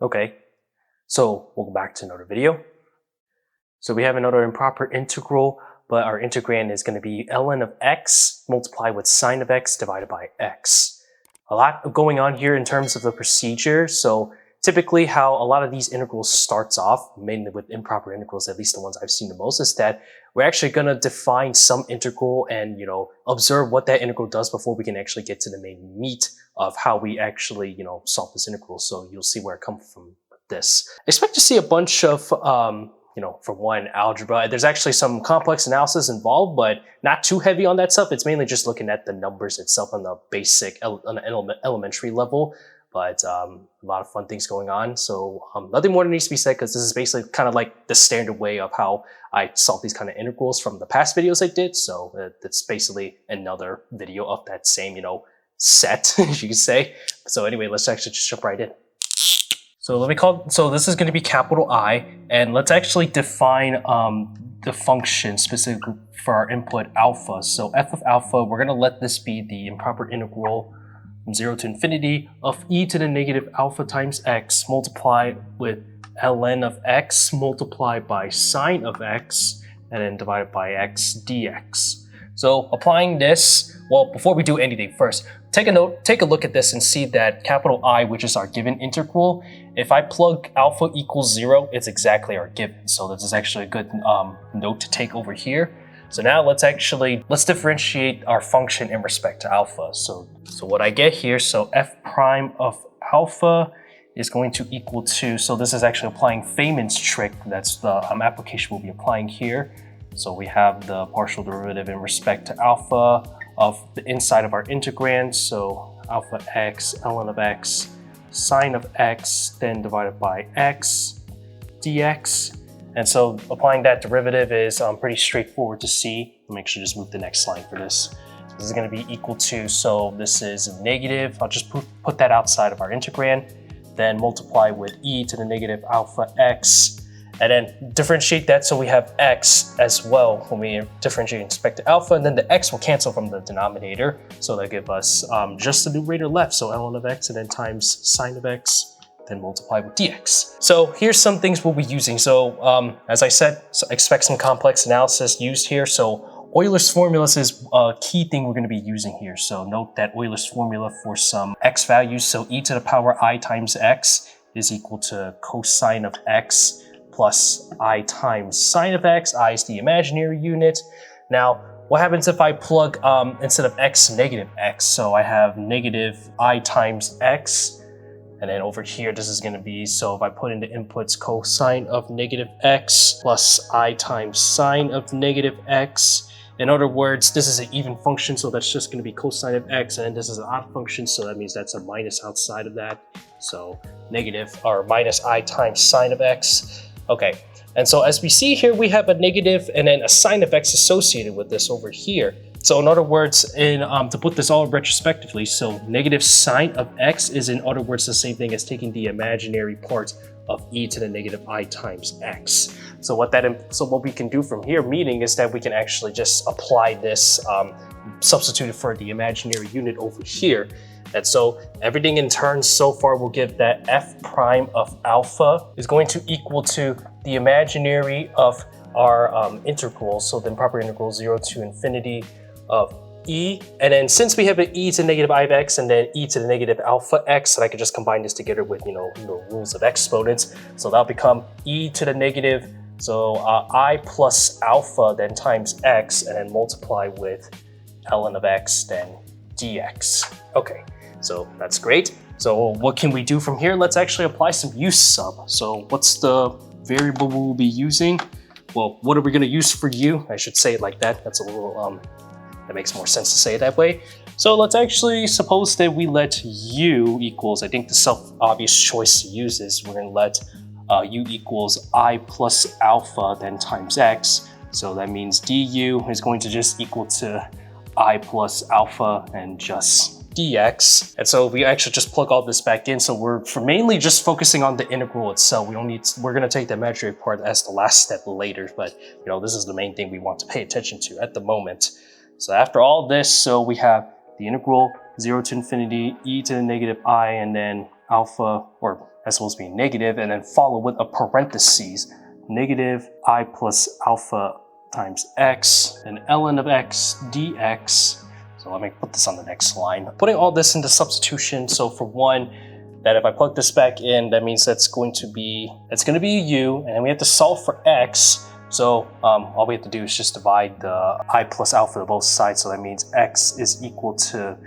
Okay, so welcome back to another video. So we have another improper integral, but our integrand is going to be ln of x multiplied with sine of x divided by x. A lot going on here in terms of the procedure. So typically how a lot of these integrals starts off, mainly with improper integrals, at least the ones I've seen the most, is that we're actually going to define some integral and, observe what that integral does before we can actually get to the main meat of how we actually, solve this integral. So you'll see where I come from with this. Expect to see a bunch of, for one, algebra. There's actually some complex analysis involved, but not too heavy on that stuff. It's mainly just looking at the numbers itself on the basic, on the elementary level. But a lot of fun things going on. So nothing more needs to be said because this is basically kind of like the standard way of how I solve these kind of integrals from the past videos I did. So it's basically another video of that same, set, as you could say. So anyway, let's actually just jump right in. So so this is going to be capital I, and let's actually define the function specifically for our input alpha. So f of alpha, we're going to let this be the improper integral from 0 to infinity of e to the negative alpha times x multiplied with ln of x multiplied by sine of x and then divided by x dx. So applying this, well, before we do anything first, take a look at this and see that capital I, which is our given integral, if I plug alpha equals 0, it's exactly our given. So this is actually a good note to take over here. So now let's differentiate our function in respect to alpha. So what I get here, so f prime of alpha is going to equal to, so this is actually applying Feynman's trick. That's the application we'll be applying here. So we have the partial derivative in respect to alpha of the inside of our integrand. So alpha x, ln of x, sine of x, then divided by x dx. And so applying that derivative is pretty straightforward to see. Let me actually just move the next line for this. This is going to be equal to, so this is negative. I'll just put that outside of our integrand, then multiply with e to the negative alpha x, and then differentiate that so we have x as well when we differentiate in respect to alpha, and then the x will cancel from the denominator. So that gives us just the numerator left, so ln of x and then times sine of x, then multiply with dx. So here's some things we'll be using. So as I said, expect some complex analysis used here. So Euler's formula is a key thing we're going to be using here. So note that Euler's formula for some x values, so e to the power I times x is equal to cosine of x plus I times sine of x. I is the imaginary unit. Now, what happens if I plug, instead of x, negative x? So I have negative I times x, and then over here, this is going to be, so if I put in the inputs cosine of negative x plus I times sine of negative x. In other words, this is an even function, so that's just going to be cosine of x, and this is an odd function, so that means that's a minus outside of that. So negative or minus I times sine of x. Okay, and so as we see here, we have a negative and then a sine of x associated with this over here. So in other words, to put this all retrospectively, so negative sine of x is in other words the same thing as taking the imaginary part of e to the negative I times x. So what we can do from here, meaning, is that we can actually just apply this, substitute it for the imaginary unit over here. And so everything in turn so far will give that f prime of alpha is going to equal to the imaginary of our integral, so the improper integral 0 to infinity of e. And then since we have an e to the negative I of x and then e to the negative alpha x, and I could just combine this together with, the rules of exponents. So that'll become e to the negative, so I plus alpha then times x, and then multiply with ln of x then dx. Okay, so that's great. So what can we do from here? Let's actually apply some use sub. So what's the variable we'll be using? Well, what are we going to use for u? I should say it like that. That's a little, that makes more sense to say it that way. So let's actually suppose that we let u equals, I think the self-obvious choice to use is we're going to let u equals I plus alpha then times x. So that means du is going to just equal to I plus alpha and just dx. And so we actually just plug all this back in. So we're mainly just focusing on the integral itself. We're going to take the imaginary part as the last step later, but this is the main thing we want to pay attention to at the moment. So after all this, so we have the integral 0 to infinity e to the negative I, and then alpha, or that's supposed to be negative, and then follow with a parentheses, negative I plus alpha times x, and ln of x dx. So let me put this on the next line. Putting all this into substitution, so for one, that if I plug this back in, that means that's going to be a u, and then we have to solve for x. So all we have to do is just divide the I plus alpha to both sides, so that means x is equal to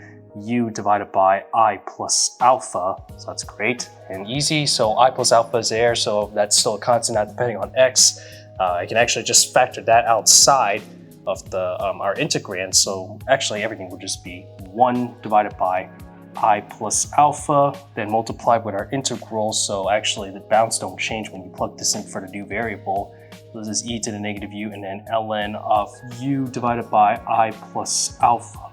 u divided by I plus alpha. So that's great and easy. So I plus alpha is there, so that's still a constant not depending on x. I can actually just factor that outside of the our integrand, so actually everything would just be 1 divided by I plus alpha, then multiplied with our integral, so actually the bounds don't change when you plug this in for the new variable. So this is e to the negative u, and then ln of u divided by I plus alpha,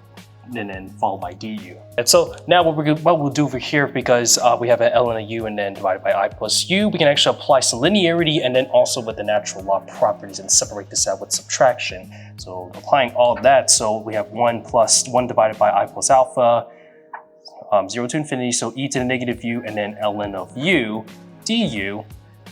and then followed by du. And so now what we'll do over here, because we have an ln of u and then divided by I plus u, we can actually apply some linearity and then also with the natural law properties and separate this out with subtraction. So applying all of that, so we have 1 divided by I plus alpha, 0 to infinity, so e to the negative u, and then ln of u du.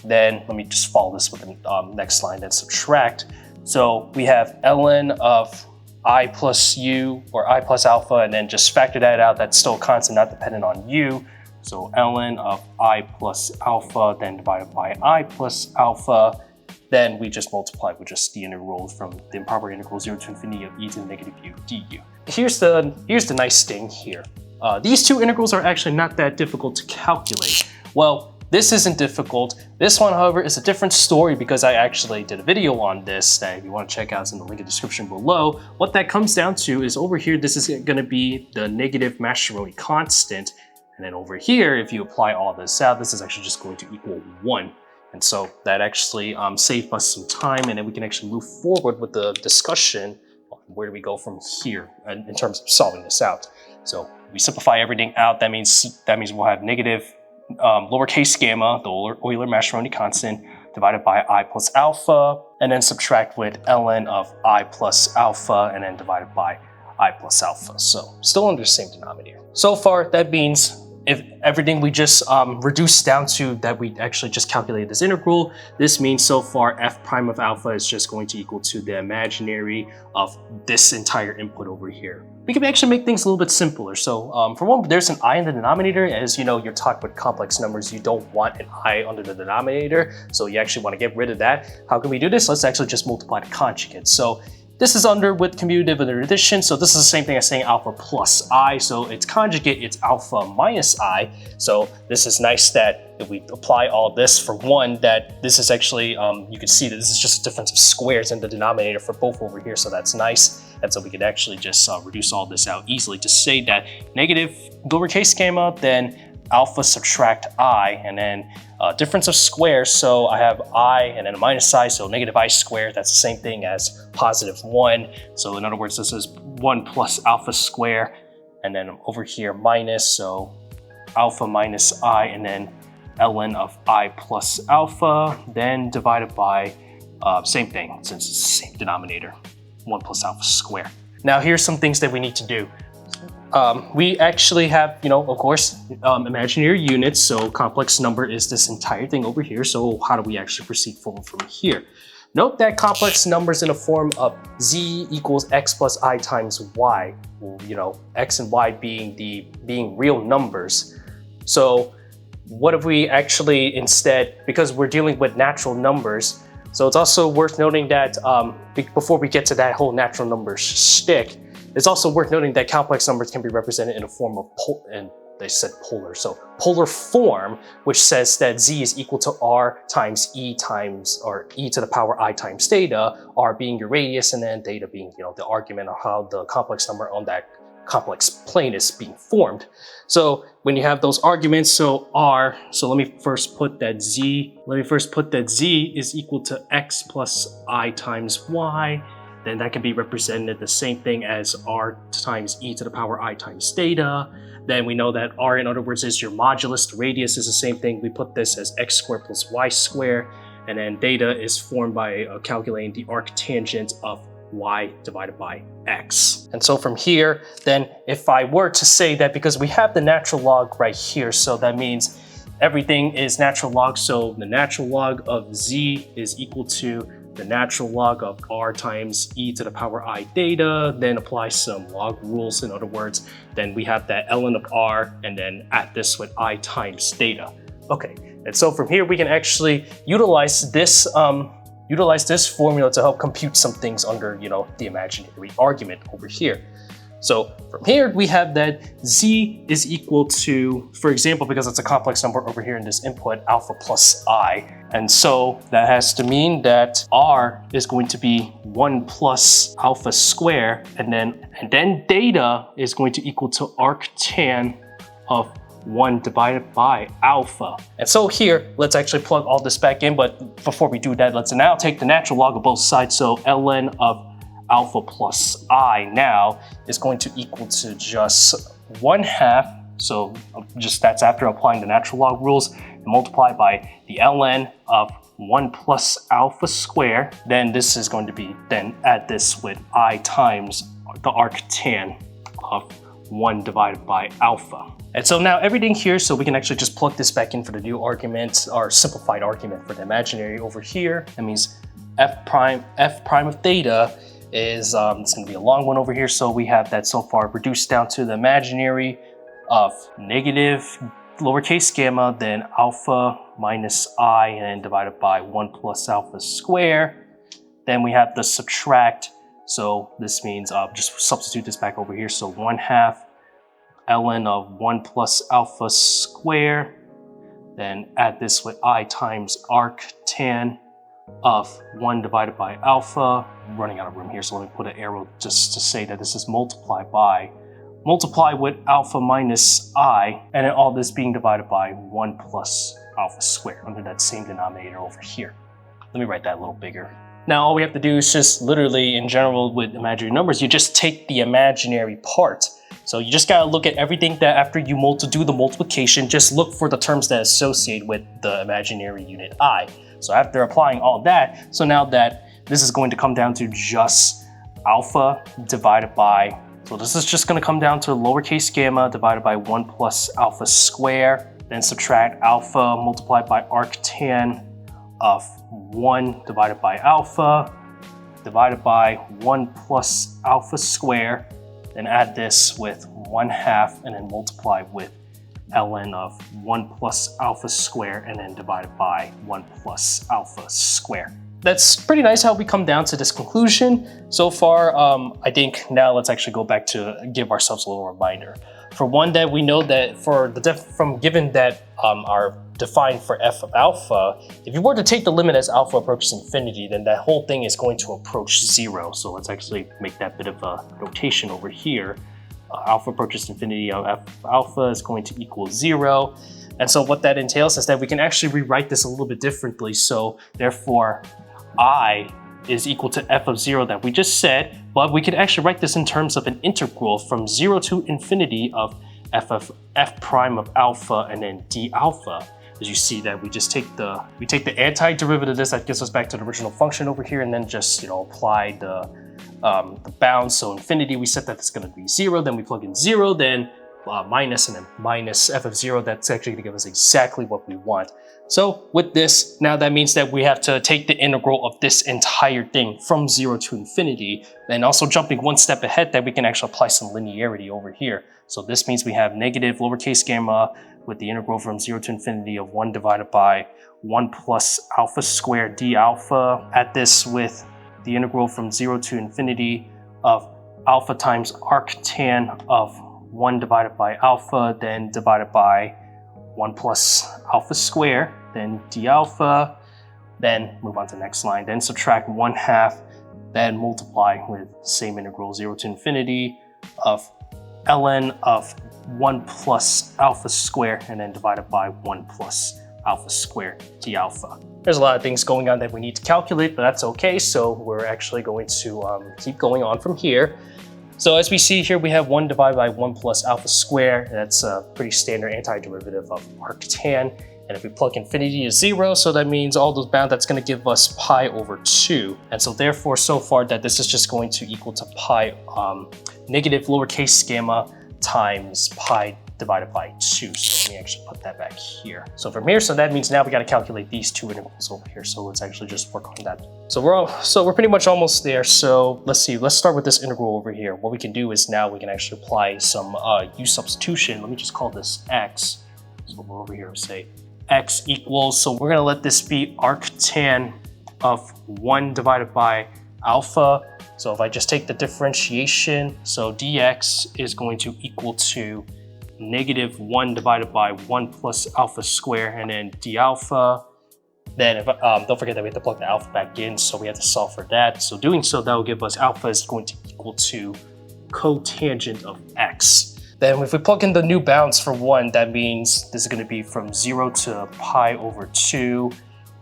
Then let me just follow this with the next line, then subtract. So we have ln of I plus u, or I plus alpha, and then just factor that out. That's still a constant, not dependent on u. So ln of I plus alpha, then divided by I plus alpha. Then we just multiply with just the integral from the improper integral 0 to infinity of e to the negative u du. Here's the nice thing here. These two integrals are actually not that difficult to calculate. Well, this isn't difficult. This one, however, is a different story because I actually did a video on this that if you want to check out, it's in the link in the description below. What that comes down to is over here, this is going to be the negative Mascheroni constant. And then over here, if you apply all this out, this is actually just going to equal 1. And so that actually saved us some time, and then we can actually move forward with the discussion on where do we go from here in terms of solving this out. So we simplify everything out. That means we'll have negative lowercase gamma, the Euler-Mascheroni constant, divided by I plus alpha, and then subtract with ln of I plus alpha, and then divided by I plus alpha. So still under the same denominator. So far, that means if everything we just reduced down to that we actually just calculated this integral, this means so far f prime of alpha is just going to equal to the imaginary of this entire input over here. We can actually make things a little bit simpler. So for one, there's an I in the denominator. As you know, you're taught with complex numbers, you don't want an I under the denominator. So you actually want to get rid of that. How can we do this? Let's actually just multiply the conjugate. So this is under with commutative under addition. So this is the same thing as saying alpha plus I. So its conjugate, it's alpha minus I. So this is nice that if we apply all this for one, that this is actually, you can see that this is just a difference of squares in the denominator for both over here. So that's nice. And so we can actually just reduce all this out easily to say that negative lowercase gamma, then alpha subtract I, and then difference of squares. So I have I and then a minus I, so negative I squared. That's the same thing as positive 1. So in other words, this is 1 plus alpha square, and then over here minus, so alpha minus I, and then ln of I plus alpha, then divided by same thing since it's the same denominator, 1 plus alpha square. Now here's some things that we need to do. We actually have, of course, imaginary units. So complex number is this entire thing over here. So how do we actually proceed forward from here? Note that complex numbers in the form of z equals x plus I times y. X and y being real numbers. So what if we actually instead, because we're dealing with natural numbers, so it's also worth noting that before we get to that whole natural numbers shtick, it's also worth noting that complex numbers can be represented in a form of polar. So polar form, which says that z is equal to r times e times, or e to the power I times theta, r being your radius, and then theta being, the argument of how the complex number on that complex plane is being formed. So when you have those arguments, so let me first put that z is equal to x plus I times y. Then that can be represented the same thing as r times e to the power I times theta. Then we know that r, in other words, is your modulus. The radius is the same thing. We put this as x squared plus y squared. And then theta is formed by calculating the arctangent of y divided by x. And so from here, then if I were to say that because we have the natural log right here, so that means everything is natural log, so the natural log of z is equal to the natural log of r times e to the power I theta, then apply some log rules. In other words, then we have that ln of r and then add this with I times theta. Okay, and so from here we can actually utilize this formula to help compute some things under, the imaginary argument over here. So from here, we have that z is equal to, for example, because it's a complex number over here in this input, alpha plus I. And so that has to mean that r is going to be 1 plus alpha square, and then theta is going to equal to arctan of 1 divided by alpha. And so here, let's actually plug all this back in, but before we do that, let's now take the natural log of both sides. So ln of alpha plus I now is going to equal to just 1/2. So just that's after applying the natural log rules, and multiply by the ln of 1 plus alpha square. Then this is going to be, then add this with I times the arctan of 1 divided by alpha. And so now everything here, so we can actually just plug this back in for the new argument, our simplified argument for the imaginary over here. That means f prime of theta is, it's going to be a long one over here. So we have that so far reduced down to the imaginary of negative lowercase gamma, then alpha minus I, and then divided by 1 plus alpha square. Then we have the subtract. So this means just substitute this back over here. So 1/2 ln of 1 plus alpha square. Then add this with I times arctan of 1 divided by alpha. I'm running out of room here, so let me put an arrow just to say that this is multiply with alpha minus I, and then all this being divided by 1 plus alpha squared under that same denominator over here. Let me write that a little bigger. Now all we have to do is just literally, in general with imaginary numbers, you just take the imaginary part. So you just gotta look at everything that after you do the multiplication, just look for the terms that associate with the imaginary unit I. So after applying all that, so now that this is going to come down to just alpha divided by, so this is just going to come down to lowercase gamma divided by 1 plus alpha square, then subtract alpha multiplied by arctan of 1 divided by alpha divided by 1 plus alpha square, then add this with 1/2 and then multiply with ln of 1 plus alpha square and then divided by 1 plus alpha square. That's pretty nice how we come down to this conclusion. So far, I think now let's actually go back to give ourselves a little reminder. For one, that we know that for the from given that are defined for f of alpha, if you were to take the limit as alpha approaches infinity, then that whole thing is going to approach 0. So let's actually make that bit of a notation over here. Alpha approaches infinity of f of alpha is going to equal 0. And so what that entails is that we can actually rewrite this a little bit differently. So therefore, I is equal to f of 0 that we just said, but we could actually write this in terms of an integral from 0 to infinity of f prime of alpha and then d alpha. As you see that we just take the antiderivative of this, that gets us back to the original function over here, and then just apply the bounds. So infinity, we set that it's going to be 0, then we plug in 0, then minus, and then minus f of 0. That's actually going to give us exactly what we want. So with this, now that means that we have to take the integral of this entire thing from 0 to infinity, and also jumping one step ahead, that we can actually apply some linearity over here. So this means we have negative lowercase gamma with the integral from 0 to infinity of 1 divided by 1 plus alpha squared d alpha. Add this with the integral from 0 to infinity of alpha times arctan of 1 divided by alpha, then divided by 1 plus alpha squared, then d alpha, then move on to the next line, then subtract 1/2, then multiply with the same integral 0 to infinity of ln of 1 plus alpha squared, and then divided by 1 plus alpha squared d alpha. There's a lot of things going on that we need to calculate, but that's okay. So we're actually going to keep going on from here. So as we see here, we have 1 divided by 1 plus alpha squared. That's a pretty standard antiderivative of arctan. And if we plug infinity to 0, so that means all those bounds, that's going to give us pi over 2. And so therefore, so far that this is just going to equal to pi negative lowercase gamma times pi divided by 2. So let me actually put that back here. So from here, so that means now we got to calculate these two integrals over here. So let's actually just work on that. So we're pretty much almost there. So let's see. Let's start with this integral over here. What we can do is now we can actually apply some u substitution. Let me just call this x. So we're over here, say x equals. So we're gonna let this be arctan of 1 divided by alpha. So if I just take the differentiation, so dx is going to equal to -1 divided by 1 plus alpha square, and then d alpha. Then if, don't forget that we have to plug the alpha back in, so we have to solve for that. So doing so, that will give us alpha is going to equal to cotangent of x. Then if we plug in the new bounds for 1, that means this is going to be from 0 to pi over 2.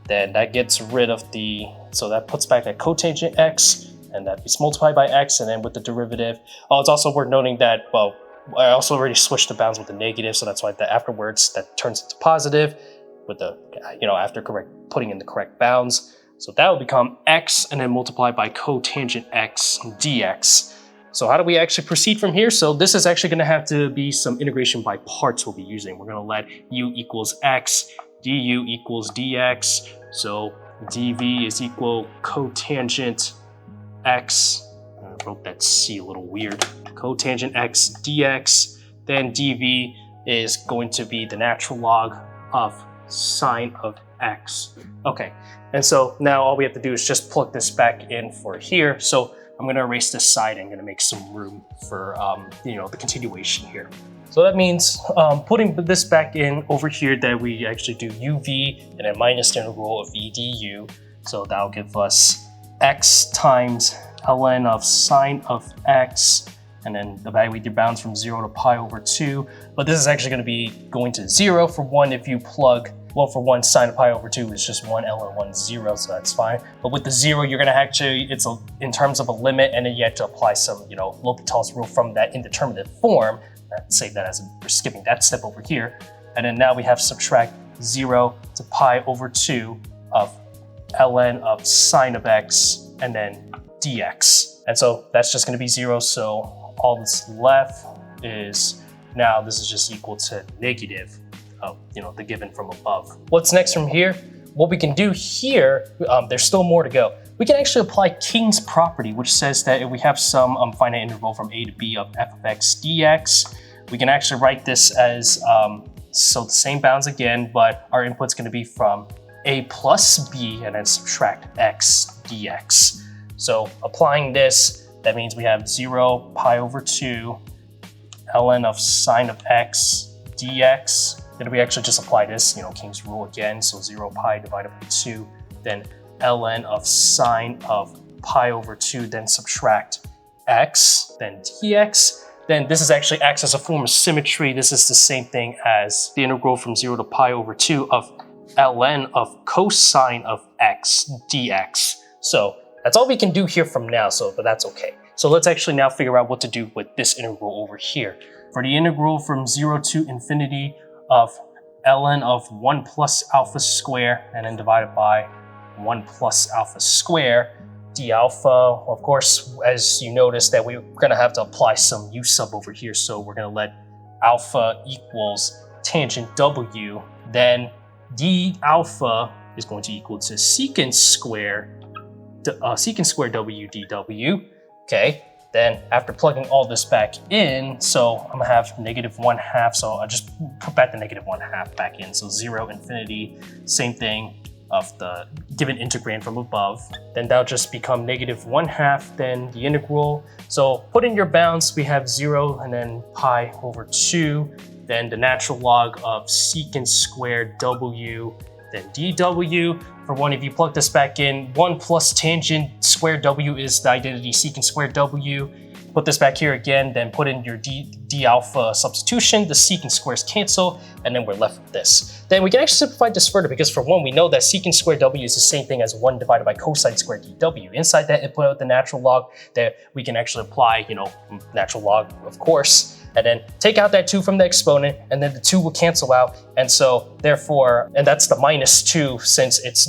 Then that gets rid of the, so that puts back that cotangent x, and that is multiplied by x, and then with the derivative. Oh, it's also worth noting that, well, I also already switched the bounds with the negative, so that's why afterwards that turns into positive with the, after putting in the correct bounds. So that will become x, and then multiplied by cotangent x dx. So how do we actually proceed from here? So this is actually going to have to be some integration by parts we'll be using. We're going to let u equals x, du equals dx. So dv is equal cotangent x. I wrote that c a little weird. Cotangent x dx. Then dv is going to be the natural log of sine of x. Okay, and so now all we have to do is just plug this back in for here. So I'm going to erase this side and I'm going to make some room for, the continuation here. So that means putting this back in over here, that we actually do uv and then minus the integral of e du. So that'll give us x times ln of sine of x, and then evaluate your bounds from 0 to pi over 2. But this is actually going to be going to 0 for 1 if you plug, well, for 1 sine of pi over 2 is just 1 ln 1 0, so that's fine. But with the 0, you're going to actually, in terms of a limit, and then you have to apply some, L'Hopital's rule from that indeterminate form. Let's save that as we're skipping that step over here. And then now we have subtract 0 to pi over 2 of ln of sine of x, and then dx. And so that's just going to be 0, so all that's left is, now this is just equal to negative of, the given from above. What's next from here? What we can do here, there's still more to go. We can actually apply King's property, which says that if we have some finite interval from a to b of f of x dx, we can actually write this as, so the same bounds again, but our input's going to be from a plus b and then subtract x dx. So applying this, that means we have 0 pi over 2 ln of sine of x dx. Then we actually just apply this, King's rule again. So 0 pi divided by 2, then ln of sine of pi over 2, then subtract x, then dx. Then this is actually acts as a form of symmetry. This is the same thing as the integral from 0 to pi over 2 of ln of cosine of x dx. So that's all we can do here from now, but that's okay. So let's actually now figure out what to do with this integral over here. For the integral from 0 to infinity of ln of 1 plus alpha square, and then divided by 1 plus alpha square, d alpha, of course, as you notice that we're going to have to apply some u sub over here. So we're going to let alpha equals tangent w, then d alpha is going to equal to secant square w dw. Okay, then after plugging all this back in, so I'm gonna have -1/2, so I'll just put back the -1/2 back in. So 0, infinity, same thing of the given integrand from above. Then that'll just become -1/2, then the integral. So put in your bounds, we have 0 and then pi over 2, then the natural log of secant squared w, then dw. For 1, if you plug this back in, 1 plus tangent squared w is the identity secant squared w. Put this back here again, then put in your d alpha substitution, the secant squares cancel, and then we're left with this. Then we can actually simplify this further, because for 1, we know that secant squared w is the same thing as 1 divided by cosine squared dw. Inside that, input out the natural log, that we can actually apply, natural log, of course, and then take out that 2 from the exponent, and then the 2 will cancel out. And so therefore, and that's the -2 since it's,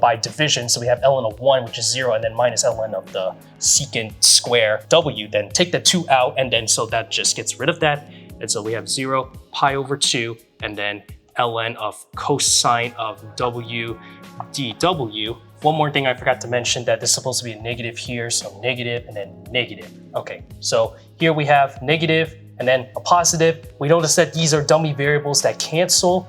by division. So we have ln of 1, which is 0, and then minus ln of the secant square w. Then take the 2 out, and then so that just gets rid of that. And so we have 0, pi over 2, and then ln of cosine of w dw. One more thing I forgot to mention, that this is supposed to be a negative here, so negative and then negative. Okay, so here we have negative and then a positive. We notice that these are dummy variables that cancel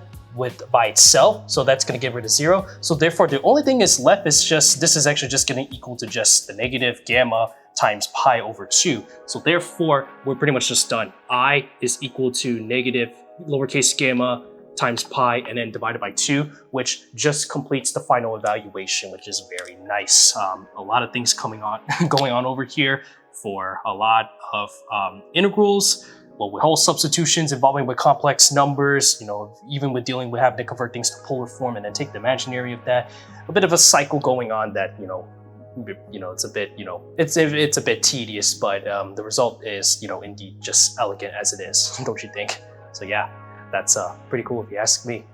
by itself, so that's going to get rid of 0. So therefore, the only thing is left is just, this is actually just going to equal to just the negative gamma times pi over 2. So therefore, we're pretty much just done. I is equal to negative lowercase gamma times pi and then divided by 2, which just completes the final evaluation, which is very nice. A lot of things going on over here for a lot of integrals. Well, with whole substitutions involving with complex numbers, you know, even with dealing with having to convert things to polar form and then take the imaginary of that, a bit of a cycle going on that, it's a bit, it's a bit tedious, but the result is, indeed just elegant as it is, don't you think? So yeah, that's pretty cool if you ask me.